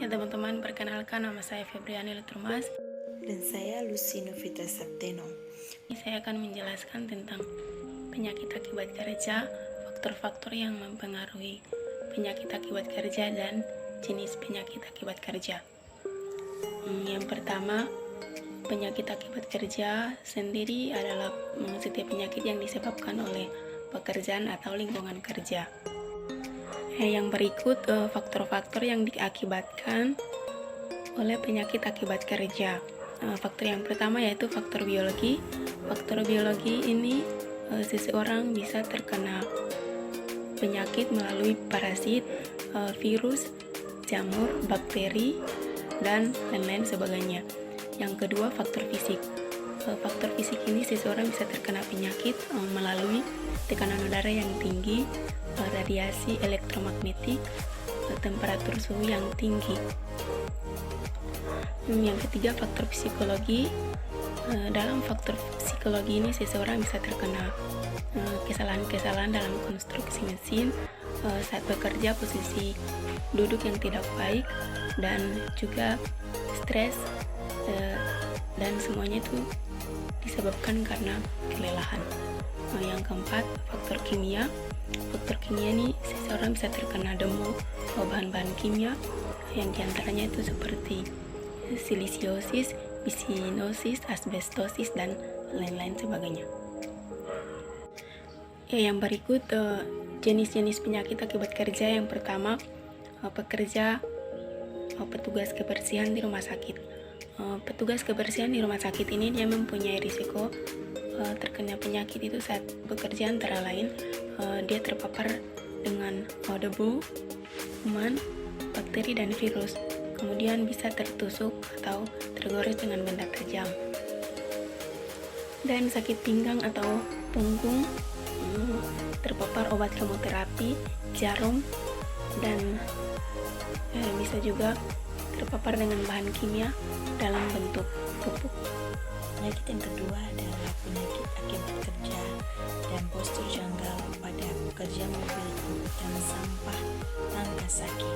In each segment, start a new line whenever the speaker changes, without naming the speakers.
Ya teman-teman, perkenalkan nama saya Febriani Letrumas.
Dan saya Lucy Novita Sapteno.
Ini saya akan menjelaskan tentang penyakit akibat kerja, faktor-faktor yang mempengaruhi penyakit akibat kerja, dan jenis penyakit akibat kerja. Yang pertama, penyakit akibat kerja sendiri adalah setiap penyakit yang disebabkan oleh pekerjaan atau lingkungan kerja. Yang berikut faktor-faktor yang diakibatkan oleh penyakit akibat kerja. Faktor yang pertama yaitu faktor biologi. Faktor biologi ini seseorang bisa terkena penyakit melalui parasit, virus, jamur, bakteri, dan lain-lain sebagainya. Yang kedua, faktor fisik. Faktor fisik ini seseorang bisa terkena penyakit melalui tekanan udara yang tinggi, radiasi elektromagnetik, temperatur suhu yang tinggi. Yang ketiga, faktor psikologi. Dalam faktor psikologi ini seseorang bisa terkena kesalahan-kesalahan dalam konstruksi mesin saat bekerja, posisi duduk yang tidak baik, dan juga stres, dan semuanya itu disebabkan karena kelelahan. Yang keempat, faktor kimia. Faktor kimia ini seseorang bisa terkena demu bahan-bahan kimia yang diantaranya itu seperti silisiosis, bisinosis, asbestosis, dan lain-lain sebagainya. Yang berikut jenis-jenis penyakit akibat kerja. Yang pertama, pekerja petugas kebersihan di rumah sakit. Petugas kebersihan di rumah sakit ini dia mempunyai risiko terkena penyakit itu saat bekerja, antara lain dia terpapar dengan debu, kuman, bakteri, dan virus. Kemudian bisa tertusuk atau tergores dengan benda tajam. Dan sakit pinggang atau punggung, terpapar obat kemoterapi, jarum, dan bisa juga terpapar dengan bahan kimia dalam bentuk pupuk.
Penyakit yang kedua adalah penyakit akibat kerja dan postur janggal pada pekerja mobil angkutan sampah Nagasaki.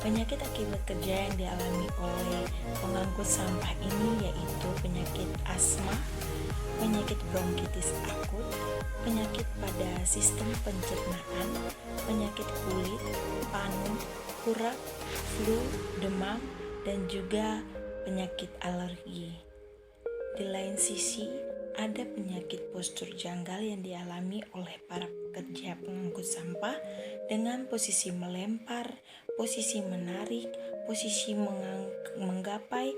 Penyakit akibat kerja yang dialami oleh pengangkut sampah ini yaitu penyakit asma, penyakit bronkitis akut, penyakit pada sistem pencernaan, penyakit kulit, panu, kurak, flu, demam, dan juga penyakit alergi. Di lain sisi, ada penyakit postur janggal yang dialami oleh para pekerja pengangkut sampah dengan posisi melempar, posisi menarik, posisi menggapai,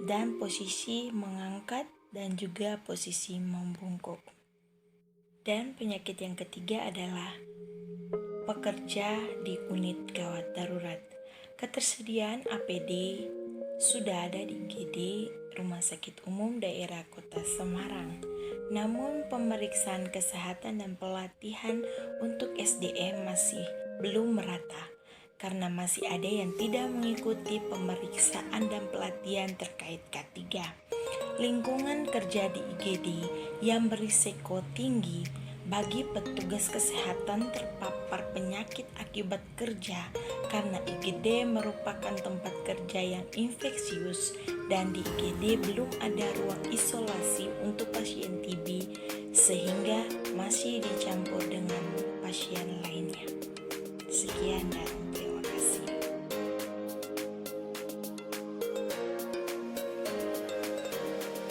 dan posisi mengangkat, dan juga posisi membungkuk. Dan penyakit yang ketiga adalah pekerja di unit gawat darurat. Ketersediaan APD sudah ada di IGD Rumah Sakit Umum Daerah Kota Semarang. Namun pemeriksaan kesehatan dan pelatihan untuk SDM masih belum merata karena masih ada yang tidak mengikuti pemeriksaan dan pelatihan terkait K3. Lingkungan kerja di IGD yang berisiko tinggi bagi petugas kesehatan terpapar penyakit akibat kerja karena IGD merupakan tempat kerja yang infeksius dan di IGD belum ada ruang isolasi untuk pasien TB sehingga masih dicampur dengan pasien